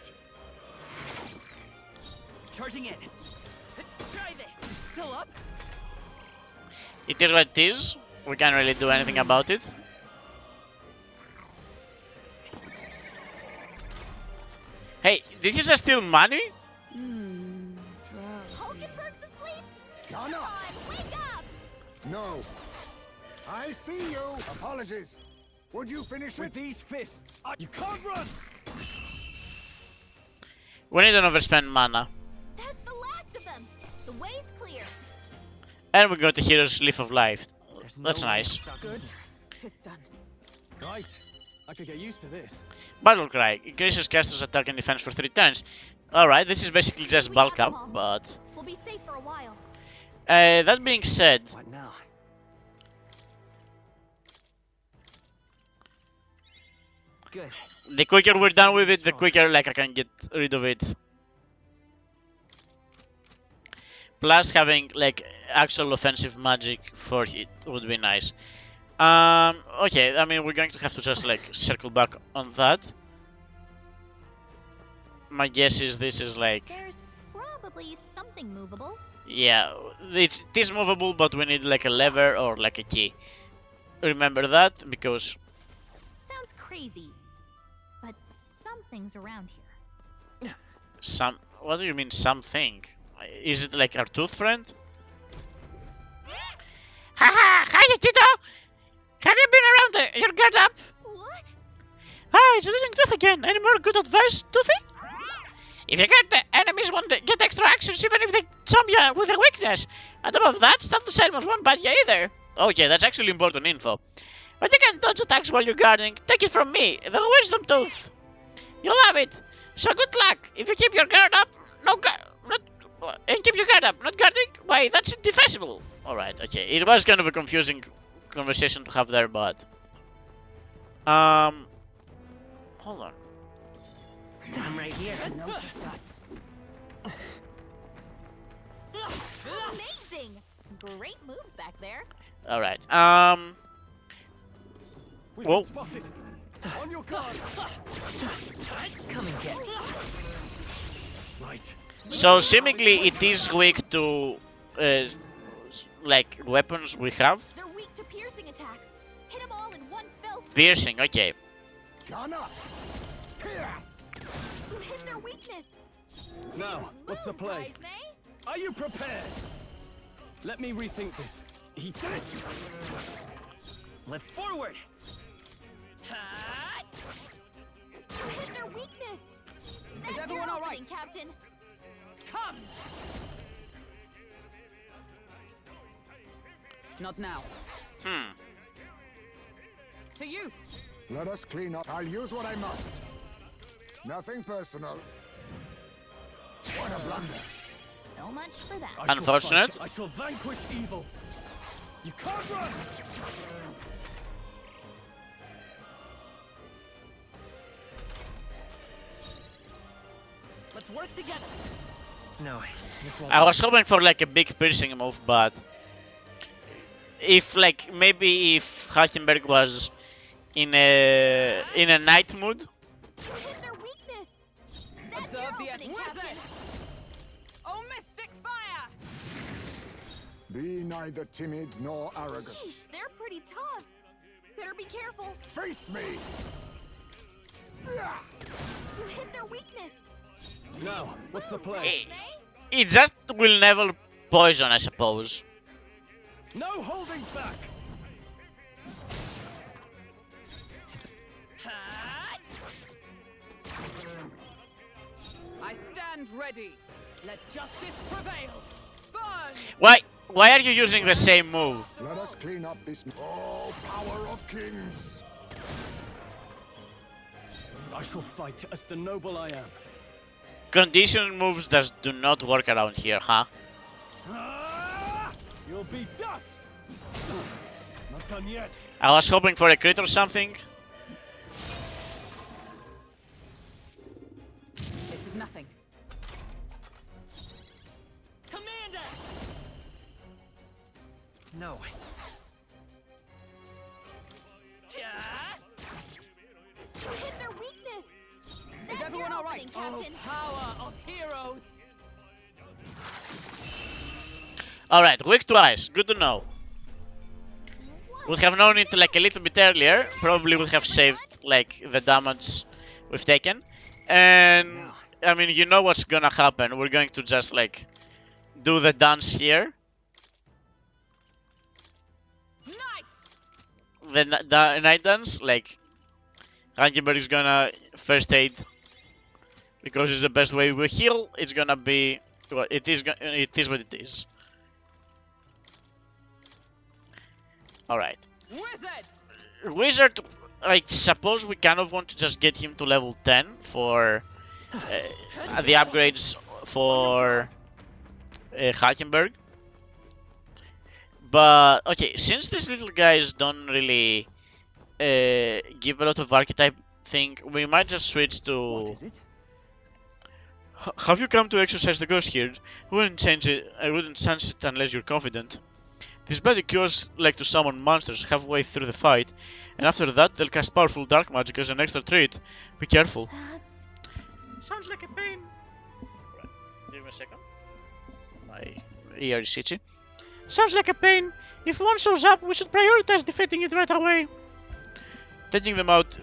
Speaker 1: Charging in. Try this.
Speaker 7: still up?
Speaker 4: It is what it is. We can't really do anything about it. Hey, did you just steal money?
Speaker 5: Hulkenberg's asleep?
Speaker 2: No,
Speaker 5: Come
Speaker 2: no.
Speaker 5: on, wake up!
Speaker 2: No. I see you. Apologies. Would you finish
Speaker 6: With
Speaker 2: it?
Speaker 6: these fists, you can't run!
Speaker 4: We need to overspend mana.
Speaker 5: That's the last of them. The way's clear.
Speaker 4: And we got the hero's leaf of life.
Speaker 1: There's
Speaker 4: That's
Speaker 1: no way
Speaker 4: nice.
Speaker 1: to stop
Speaker 3: Good.
Speaker 1: me.
Speaker 3: Tis done.
Speaker 6: Right. I could get used to this.
Speaker 4: Battle Cry. Increases caster's attack and defense for 3 turns. Alright, this is basically just
Speaker 5: We
Speaker 4: bulk
Speaker 5: got them
Speaker 4: up,
Speaker 5: all.
Speaker 4: but...
Speaker 5: We'll be safe for a while.
Speaker 4: That being said,
Speaker 1: What now? Good.
Speaker 4: the quicker we're done with it, the quicker like I can get rid of it. Plus having like actual offensive magic for it would be nice. Okay, I mean we're going to have to just like circle back on that. My guess is this is like,
Speaker 5: There's probably something movable.
Speaker 4: yeah, it is movable, but we need like a lever or like a key. Remember that, because
Speaker 5: Sounds crazy, but something's around here.
Speaker 4: what do you mean something? Is it like our tooth friend? Hiya, Tito! Have you been around your guard up?
Speaker 5: What?
Speaker 4: Ah, it's Leading Tooth again. Any more good advice, Toothy? If you get the enemies want to get extra actions even if they chomp you with a weakness. And above that, stuff the Salmons won't bite you either. Okay, that's actually important info. But you can dodge attacks while you're guarding. Take it from me, the Wisdom Tooth. You'll have it. So good luck. If you keep your guard up, and keep your guard up, not guarding, why, that's indefensible. Alright, okay. It was kind of a confusing conversation to have there, but... Hold on.
Speaker 1: I'm right here.
Speaker 3: Noticed us.
Speaker 5: Amazing! Great moves back there.
Speaker 4: Alright,
Speaker 6: We've
Speaker 4: Whoa.
Speaker 6: been spotted. On your guard.
Speaker 1: Come and get me.
Speaker 6: Right.
Speaker 4: so seemingly it is weak to, like, weapons we have.
Speaker 5: They're weak to piercing attacks. Hit them all in one fell swoop.
Speaker 4: Piercing, okay.
Speaker 2: Gunner! Pierce!
Speaker 5: You hit their weakness.
Speaker 6: Now, what's the
Speaker 5: Moves,
Speaker 6: play?
Speaker 5: Ismay.
Speaker 6: Are you prepared? Let me rethink this. Eat this.
Speaker 1: Let's forward.
Speaker 7: Hot.
Speaker 5: You hit their weakness. That's
Speaker 7: everyone
Speaker 5: your
Speaker 7: all right?
Speaker 5: opening, Captain.
Speaker 7: Come. Not now. To you.
Speaker 2: Let us clean up. I'll use what I must. Nothing personal. What a blunder.
Speaker 5: So much for that.
Speaker 6: I shall
Speaker 4: Unfortunate.
Speaker 6: fight. I shall vanquish evil. You can't run.
Speaker 1: Let's work together. No, this won't.
Speaker 4: I was hoping for like a big piercing move, but if like maybe if Hackenberg was in a night mood,
Speaker 5: You hit their weakness. That's
Speaker 7: Observe
Speaker 5: your
Speaker 7: the
Speaker 5: opening,
Speaker 7: wizard.
Speaker 5: Captain.
Speaker 7: Oh, mystic fire.
Speaker 2: Be neither timid nor arrogant.
Speaker 5: Sheesh, they're pretty tough. Better be careful.
Speaker 2: Face me!
Speaker 5: You hit their weakness.
Speaker 6: Now, what's the
Speaker 5: Moves,
Speaker 6: play?
Speaker 5: Ismay.
Speaker 4: it just will never poison, I suppose.
Speaker 6: No holding back.
Speaker 7: Hot. I stand ready. Let justice prevail. Burn.
Speaker 4: Why are you using the same move?
Speaker 2: Let us clean up this. Oh, power of kings!
Speaker 6: I shall fight as the noble I am.
Speaker 4: Condition moves just do not work around here, huh?
Speaker 6: Ah! You'll be dust. Not done yet.
Speaker 4: I was hoping for a crit or something.
Speaker 7: This is nothing.
Speaker 1: Commander! No.
Speaker 5: You hit their weakness. That's
Speaker 7: Is everyone
Speaker 5: your
Speaker 7: all right?
Speaker 5: opening, Captain.
Speaker 7: Power of heroes.
Speaker 4: Alright, weak to ice. Good to know. Would have known it like a little bit earlier. Probably would have saved like the damage we've taken. And I mean, you know what's gonna happen. We're going to just like do the dance here.
Speaker 7: Knight.
Speaker 4: The night dance, like Rankenberg is gonna first aid because it's the best way we heal. It's gonna be well, it is what it is. All right, Wizard. I suppose we kind of want to just get him to level 10 for the upgrades for Hackenberg. But okay, since these little guys don't really give a lot of archetype thing, we might just switch to.
Speaker 6: What is it?
Speaker 4: Have you come to exercise the ghost here? I wouldn't change it. I wouldn't sense it unless you're confident. These bloody cures like to summon monsters halfway through the fight, and after that they'll cast powerful dark magic as an extra treat. Be careful.
Speaker 5: That's...
Speaker 4: Sounds like a pain. Right, give me a second. My ear is itchy. Sounds like a pain. If one shows up, we should prioritize defeating it right away. Taking them out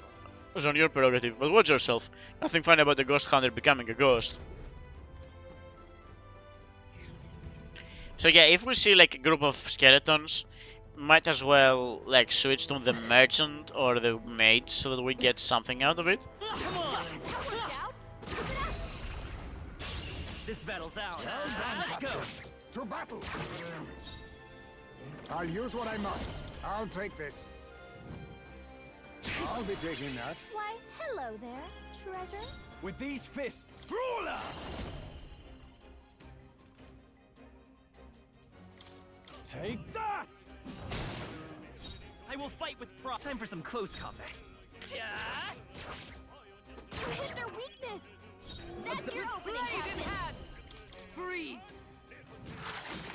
Speaker 4: is on your prerogative, but watch yourself. Nothing funny about a ghost hunter becoming a ghost. So yeah, if we see like a group of skeletons might as well like switch to the merchant or the mage so that we get something out of it.
Speaker 1: Come on!
Speaker 5: That worked out. Keep it up.
Speaker 1: This battle's ours. Let's go!
Speaker 2: To battle! I'll use what I must. I'll take this. I'll be taking that.
Speaker 5: Why, hello there, treasure.
Speaker 6: With these fists. Brawler! Take that!
Speaker 1: I will fight with pride. Time for some close combat.
Speaker 5: You hit their weakness. That's your opening,
Speaker 7: Blade in
Speaker 5: Captain.
Speaker 7: hand. Freeze.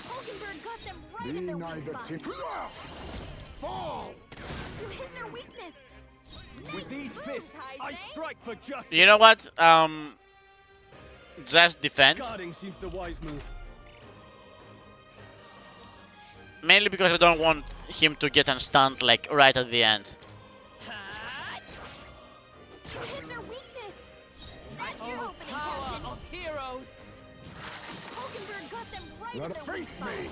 Speaker 5: Hulkenberg got them right in their weak spot.
Speaker 2: Fall!
Speaker 5: You hit their weakness.
Speaker 6: With these
Speaker 5: Nice
Speaker 6: fists,
Speaker 5: move,
Speaker 6: I
Speaker 5: Taizé.
Speaker 6: strike for justice.
Speaker 4: You know what? Just defend.
Speaker 6: Guarding seems the wise move.
Speaker 4: Mainly because I don't want him to get unstunned like right at the end.
Speaker 5: You hit their weakness. That's your opening,
Speaker 7: Power
Speaker 5: Captain.
Speaker 7: of heroes.
Speaker 5: Hulkenberg got them right in
Speaker 2: Let
Speaker 5: their
Speaker 2: her
Speaker 5: weak
Speaker 2: face
Speaker 5: spot.
Speaker 2: me!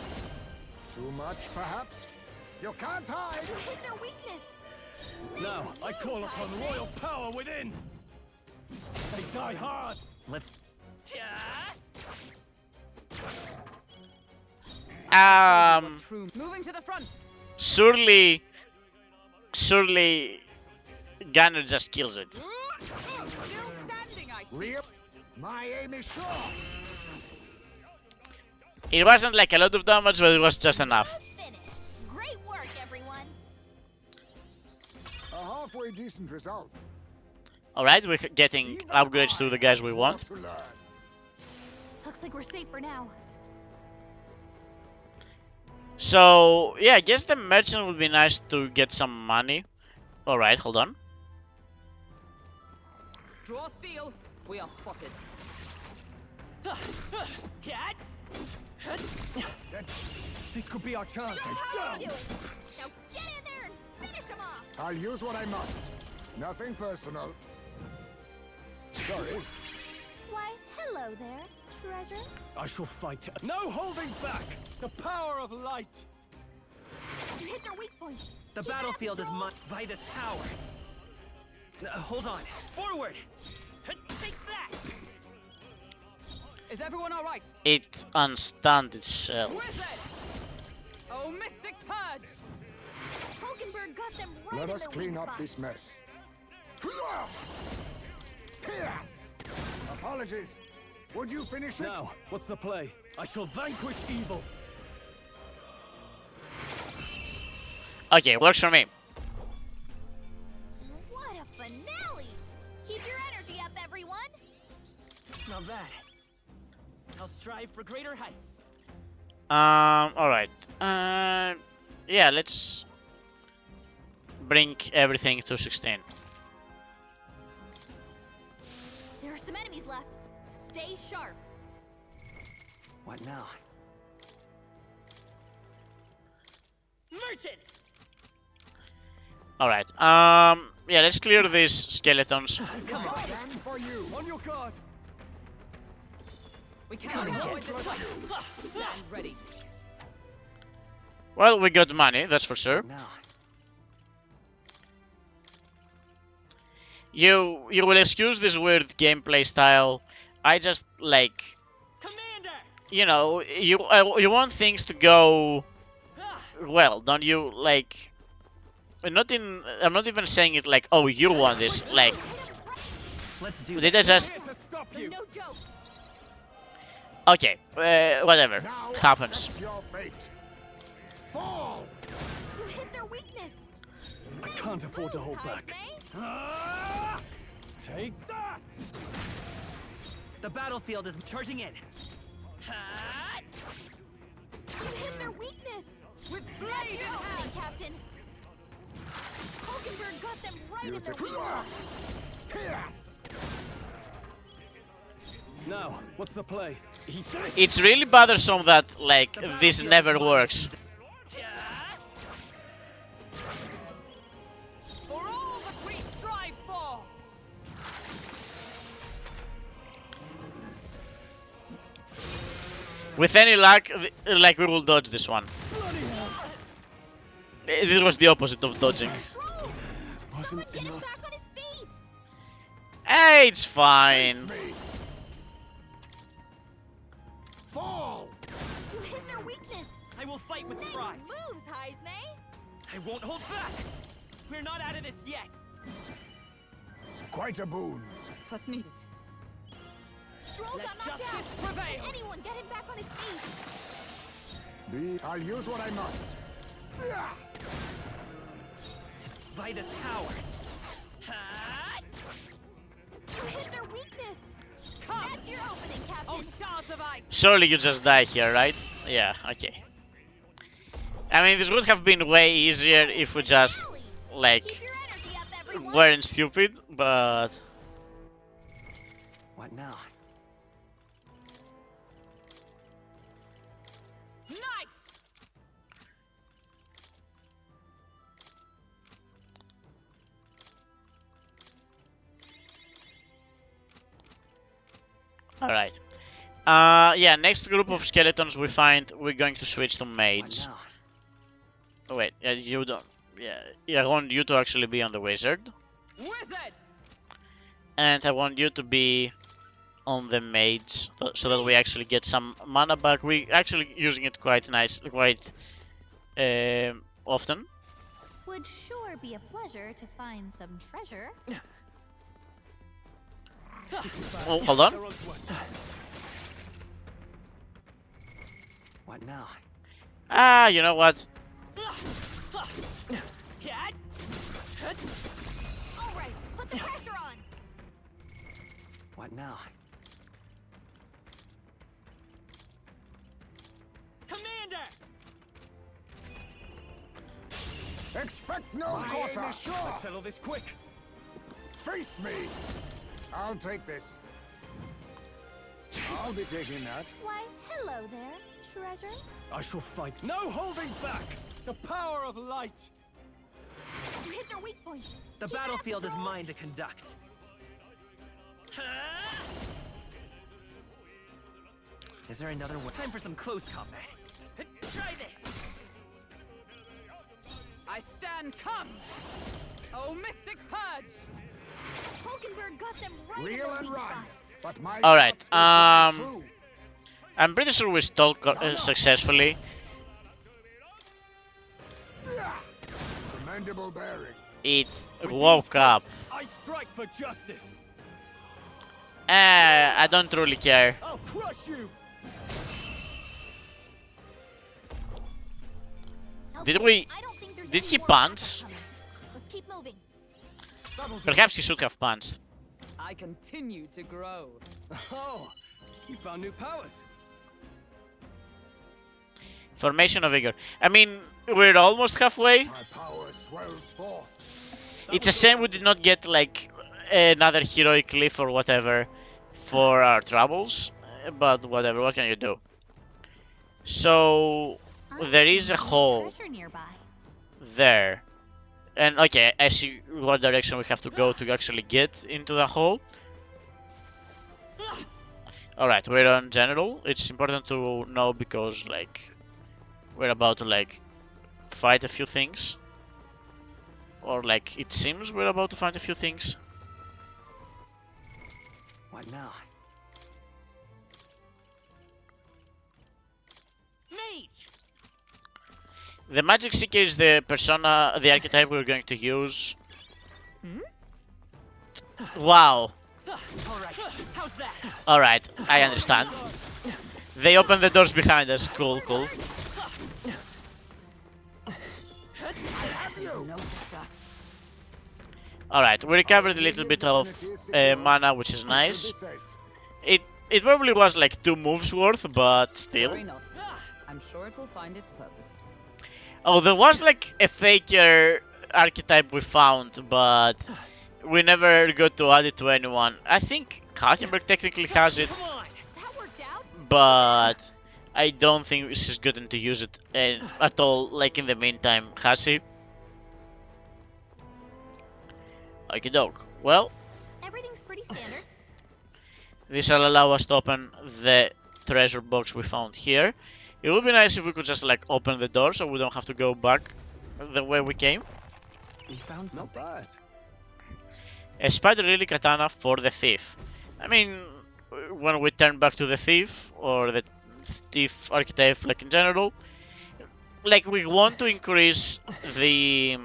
Speaker 2: Too much, perhaps? You can't hide!
Speaker 5: You hit their weakness.
Speaker 6: Now, I
Speaker 5: Nice
Speaker 6: call
Speaker 5: move,
Speaker 6: upon
Speaker 5: Taizé.
Speaker 6: royal power within. They die hard.
Speaker 1: Let's...
Speaker 7: True. Moving to the front.
Speaker 4: Surely Gunner just kills it.
Speaker 7: Still standing, I see.
Speaker 2: Rip! My aim is sure!
Speaker 4: It wasn't like a lot of damage, but it was just enough.
Speaker 5: Good finish. Great work, everyone.
Speaker 2: A halfway decent result.
Speaker 4: Alright, we're getting upgrades to the guys we want.
Speaker 2: To learn.
Speaker 5: Looks like we're safe for now.
Speaker 4: So, yeah, I guess the merchant would be nice to get some money. Alright, hold on.
Speaker 7: Draw steel. We are spotted.
Speaker 1: Cat!
Speaker 6: This could be our chance.
Speaker 5: Show how
Speaker 6: Down.
Speaker 5: to do it. Now get in there and finish him off.
Speaker 2: I'll use what I must. Nothing personal. Sorry.
Speaker 5: Why, hello there, treasure.
Speaker 6: I shall fight. No holding back. The power of light.
Speaker 5: You hit their weak point.
Speaker 1: The
Speaker 5: Keep it up,
Speaker 1: battlefield is
Speaker 5: Stroll.
Speaker 1: mine by this power. Hold on. Forward! Take that!
Speaker 7: Is everyone all right?
Speaker 4: It unstunned itself.
Speaker 7: Wizard! Oh, Mystic Purge!
Speaker 5: Hulkenberg got them right
Speaker 2: Let
Speaker 5: in
Speaker 2: us
Speaker 5: their
Speaker 2: clean
Speaker 5: weak
Speaker 2: up
Speaker 5: spot.
Speaker 2: this mess. Yes! Apologies. Would you finish it?
Speaker 6: Now, what's the play? I shall vanquish evil.
Speaker 4: Okay, works for me.
Speaker 5: What a finale! Keep your energy up, everyone.
Speaker 1: Not bad. I'll strive for greater heights.
Speaker 4: Alright. Yeah, let's bring everything to 16.
Speaker 5: There are some enemies left. Stay sharp.
Speaker 1: What now? Merchant!
Speaker 4: Alright, yeah, let's clear these skeletons.
Speaker 1: Come on.
Speaker 2: Stand for you.
Speaker 6: On your guard.
Speaker 7: We can't avoid this fight. Stand ready.
Speaker 4: Well, we got money, that's for sure.
Speaker 1: Now.
Speaker 4: You will excuse this weird gameplay style. I just like,
Speaker 1: Commander!
Speaker 4: you know, you want things to go well, don't you? Like, I'm not even saying it like, oh, you want this. Like,
Speaker 1: Let's do
Speaker 4: did I just?
Speaker 6: Here to stop
Speaker 5: They're
Speaker 6: you.
Speaker 5: no joke.
Speaker 4: Okay, whatever
Speaker 2: Now
Speaker 4: happens.
Speaker 2: accept your fate. Fall!
Speaker 5: You hit their weakness.
Speaker 6: I can't afford to hold back.
Speaker 5: Taizé.
Speaker 6: Ah! Take that!
Speaker 1: The battlefield is charging in.
Speaker 5: You hit their weakness.
Speaker 7: With
Speaker 5: That's
Speaker 7: blade in
Speaker 5: your opening,
Speaker 7: hand.
Speaker 5: Captain. Hulkenberg got them right
Speaker 2: You
Speaker 5: in their
Speaker 2: take-
Speaker 5: weak spot.
Speaker 2: Yes!
Speaker 6: Now, what's the play? Eat this.
Speaker 4: It's really bothersome that like this never works.
Speaker 7: For all that we strive for.
Speaker 4: With any luck, like we will dodge this one.
Speaker 6: Bloody hell.
Speaker 4: This was the opposite of dodging.
Speaker 5: Someone
Speaker 6: Wasn't
Speaker 5: get him
Speaker 6: enough.
Speaker 5: back on his feet!
Speaker 4: Hey, it's fine.
Speaker 2: Me. Fall!
Speaker 5: You hit their weakness!
Speaker 1: I will fight with
Speaker 5: Nice
Speaker 1: pride.
Speaker 5: moves, Heisme!
Speaker 1: I won't hold back. We're not out of this yet.
Speaker 2: Quite a boon.
Speaker 7: Twas needed.
Speaker 5: Stroll
Speaker 1: Let
Speaker 5: got knocked
Speaker 1: justice
Speaker 5: out!
Speaker 1: prevail.
Speaker 5: Can anyone get him back on his feet?
Speaker 2: I'll use what I must.
Speaker 1: Vida's power. Ha!
Speaker 5: You hit their weakness! That's your opening, Captain!
Speaker 7: Oh, shards of ice!
Speaker 4: Surely you just die here, right? Yeah, okay. I mean, this would have been way easier if we just, like,
Speaker 5: Keep your energy up, everyone!
Speaker 4: weren't stupid, but...
Speaker 1: What now?
Speaker 7: Knight!
Speaker 4: Alright. Yeah, next group of skeletons we find, we're going to switch to
Speaker 1: What
Speaker 4: mage.
Speaker 1: now?
Speaker 4: Oh, wait, you don't... Yeah, I want you to actually be on the wizard.
Speaker 7: Wizard!
Speaker 4: And I want you to be on the mage, so that we actually get some mana back. We actually using it quite often.
Speaker 5: Would sure be a pleasure to find some treasure.
Speaker 4: Oh, hold on.
Speaker 1: What now?
Speaker 4: Ah, you know what?
Speaker 1: Cat?
Speaker 5: Alright, put the pressure on!
Speaker 1: What now? Commander!
Speaker 2: Expect no quarter.
Speaker 6: Let's settle this quick.
Speaker 2: Face me. I'll take this. I'll be taking that.
Speaker 5: Why, hello there, treasure.
Speaker 6: I shall fight. No holding back. The power of light.
Speaker 5: You hit their weak point.
Speaker 1: The
Speaker 5: Keep it up,
Speaker 1: battlefield is
Speaker 5: Stroll.
Speaker 1: mine to conduct. Is there another one? Time for some close combat. Try this!
Speaker 7: I stand come! Oh, mystic purge!
Speaker 5: Hulkenberg got them right in
Speaker 2: Reel
Speaker 5: the
Speaker 2: and
Speaker 5: weak
Speaker 2: run.
Speaker 5: spot.
Speaker 2: But my
Speaker 4: Alright,
Speaker 2: shots will fly true.
Speaker 4: I'm pretty sure we stole successfully.
Speaker 2: Commendable bearing.
Speaker 4: It woke up.
Speaker 6: I strike for justice.
Speaker 4: I don't truly care.
Speaker 6: I'll crush you.
Speaker 4: Did we...
Speaker 5: I don't think there's
Speaker 4: Did
Speaker 5: any
Speaker 4: he
Speaker 5: more
Speaker 4: punch?
Speaker 5: backup coming. Let's keep moving.
Speaker 4: Perhaps he should have punched.
Speaker 7: I continue to grow.
Speaker 6: Oh, you found new powers.
Speaker 4: Formation of Vigor. I mean, we're almost halfway.
Speaker 2: My power swells forth.
Speaker 4: It's a shame we did not get, like, another heroic cliff or whatever for our troubles. But whatever, what can you do? So, there is a
Speaker 5: There's
Speaker 4: hole
Speaker 5: treasure nearby.
Speaker 4: there. And, okay, I see what direction we have to go to actually get into the hole. Alright, we're on general. It's important to know because, like, we're about to, like, fight a few things. Or, like, it seems we're about to find a few things.
Speaker 1: What now? Mage!
Speaker 4: The Magic Seeker is the persona, the archetype we're going to use. Wow.
Speaker 1: Alright, how's that?
Speaker 4: Alright, I understand. They open the doors behind us. Cool, cool.
Speaker 3: Noticed us.
Speaker 4: Alright, we recovered a little bit of mana, which is nice.
Speaker 2: You'll be safe.
Speaker 4: It probably was like 2 moves worth, but still.
Speaker 7: Worry not. I'm sure it will find its purpose.
Speaker 4: Oh, there was like a faker archetype we found, but we never got to add it to anyone. I think Kaltenberg technically has it,
Speaker 1: Come on!
Speaker 5: That worked out.
Speaker 4: but I don't think she's gotten to use it at all, like in the meantime, has she? Okie doke. Well,
Speaker 5: Everything's pretty standard.
Speaker 4: this will allow us to open the treasure box we found here. It would be nice if we could just like open the door so we don't have to go back the way we came.
Speaker 6: We found something. Not bad.
Speaker 4: A spider lily katana for the thief. I mean, when we turn back to the thief, or the thief archetype, like in general, like we want to increase the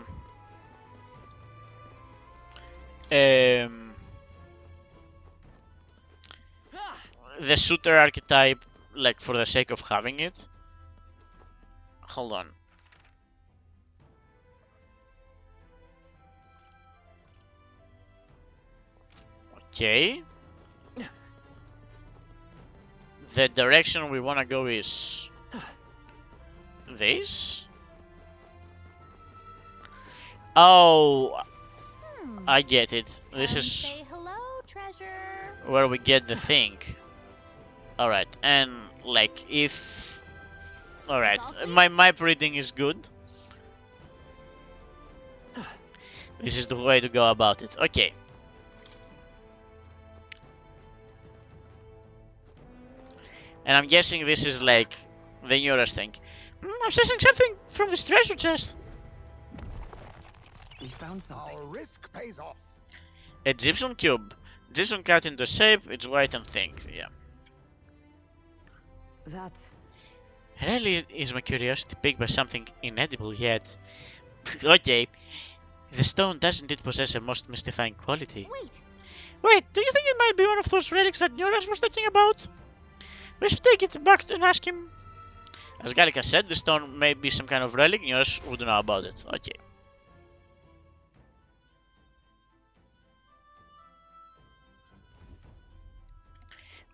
Speaker 4: shooter archetype, like for the sake of having it. Hold on. Okay. The direction we want to go is this. Oh, I get it. This is
Speaker 5: Say hello, treasure.
Speaker 4: where we get the thing. Alright, and like if... Alright, my map reading is good. This is the way to go about it. Okay. And I'm guessing this is like the nearest thing. I'm sensing something from this treasure chest.
Speaker 6: We found something.
Speaker 2: Our risk pays off.
Speaker 4: A gypsum cube. Gypsum cut into shape, it's white and thick. Yeah.
Speaker 3: That...
Speaker 4: Rarely is my curiosity piqued by something inedible yet. Okay. The stone does indeed possess a most mystifying quality. Wait, do you think it might be one of those relics that Nuras was talking about? We should take it back and ask him. As Gallica said, the stone may be some kind of relic. Nuras would know about it. Okay.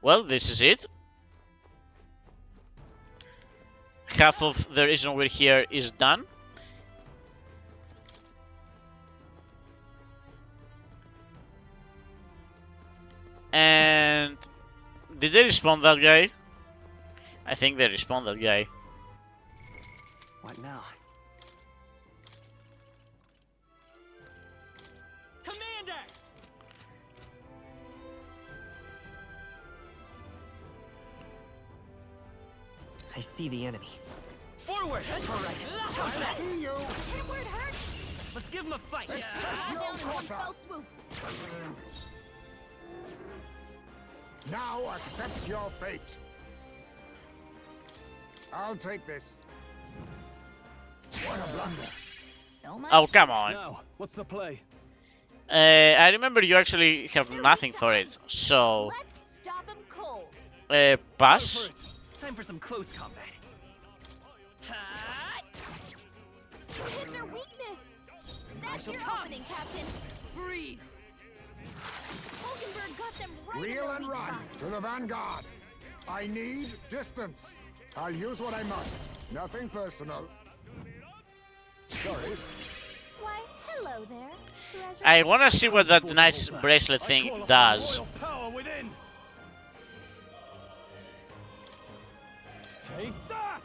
Speaker 4: Well, this is it. Half of the reason we're here is done. And did they respawn that guy? I think they respawned that guy.
Speaker 6: What now?
Speaker 1: Commander!
Speaker 6: I see the enemy.
Speaker 1: Forward!
Speaker 2: I see you.
Speaker 5: Hit where it hurts.
Speaker 1: Let's give him a fight!
Speaker 5: Down in one
Speaker 2: quarter.
Speaker 5: fell swoop.
Speaker 2: Now accept your fate. I'll take this. What a blunder.
Speaker 5: So much.
Speaker 4: Oh, come on.
Speaker 6: Now, what's the play?
Speaker 4: I remember you actually have nothing for it. So,
Speaker 5: Let's stop him cold.
Speaker 4: pass.
Speaker 1: Time for some close combat. Hot!
Speaker 5: You hit their weakness. That's
Speaker 1: shall
Speaker 5: your
Speaker 1: come.
Speaker 5: opening, Captain.
Speaker 1: Freeze!
Speaker 5: Hogenberg got them right in
Speaker 2: Reel
Speaker 5: their
Speaker 2: and
Speaker 5: weak
Speaker 2: run
Speaker 5: spot.
Speaker 2: to the vanguard. I need distance. I'll use what I must. Nothing personal. Sorry.
Speaker 5: Why, hello there, treasure.
Speaker 4: I wanna see what that nice bracelet thing does.
Speaker 6: Royal power within. Take that.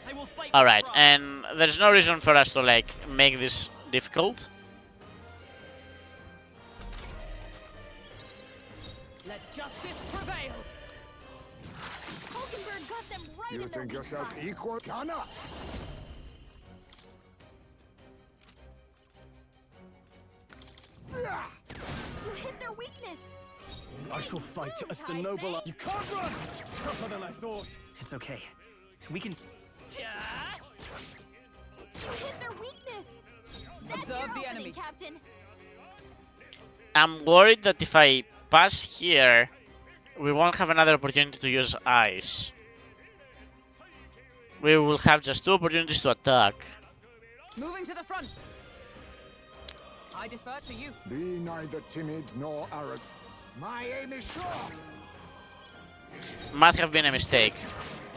Speaker 1: I will fight.
Speaker 4: Alright,
Speaker 1: with
Speaker 4: and there's no reason for us to like make this difficult.
Speaker 7: Let justice prevail.
Speaker 5: Hogenberg got them right
Speaker 2: You
Speaker 5: in their
Speaker 2: think
Speaker 5: weak
Speaker 2: yourself
Speaker 5: spot.
Speaker 2: equal? Gun up.
Speaker 5: You hit their weakness.
Speaker 6: I shall fight
Speaker 5: Move,
Speaker 6: as the
Speaker 5: Heisman.
Speaker 6: noble. You can't run. Tougher than I thought. It's okay. We can.
Speaker 5: You hit their weakness. That's
Speaker 7: Observe
Speaker 5: your
Speaker 7: the
Speaker 5: opening,
Speaker 7: enemy.
Speaker 5: Captain.
Speaker 4: I'm worried that if I pass here, we won't have another opportunity to use ice. We will have just 2 opportunities to attack.
Speaker 7: Moving to the front. I defer to you.
Speaker 2: Be neither timid nor arrogant. My aim is sure.
Speaker 4: Might have been a mistake.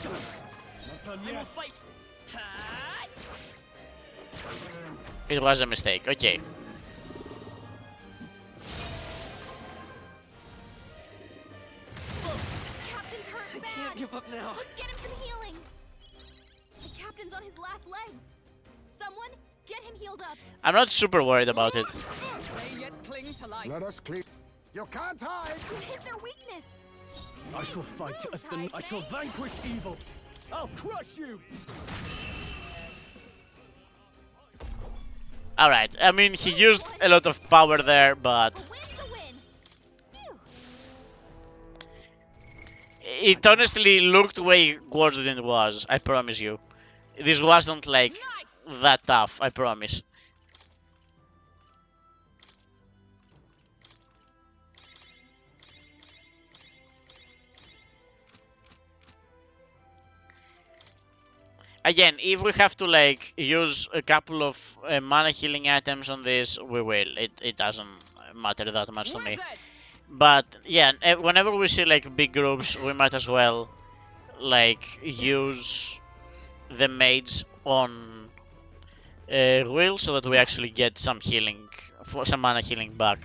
Speaker 6: Not done
Speaker 1: I will
Speaker 6: yet.
Speaker 1: fight. Hot!
Speaker 4: It was a mistake. Okay.
Speaker 5: Captain's hurt bad.
Speaker 6: Can't give up now.
Speaker 5: Let's get him some healing. The captain's on his last legs. Someone get him healed up.
Speaker 4: I'm not super worried about it.
Speaker 7: They yet cling to life.
Speaker 2: Let us clear. You can't hide.
Speaker 5: You hit their weakness.
Speaker 6: I shall fight as the. I shall vanquish evil. I'll crush you.
Speaker 4: Alright, I mean, he used a lot of power there, but
Speaker 5: A win's a win. Phew.
Speaker 4: it honestly looked way worse than it was, I promise you. This wasn't like
Speaker 7: Nice.
Speaker 4: that tough, I promise. Again, if we have to like use a couple of mana healing items on this, we will. It doesn't matter that much to me.
Speaker 7: Wizard.
Speaker 4: But yeah, whenever we see like big groups, we might as well like use the mage on Will so that we actually get some healing, some mana healing back.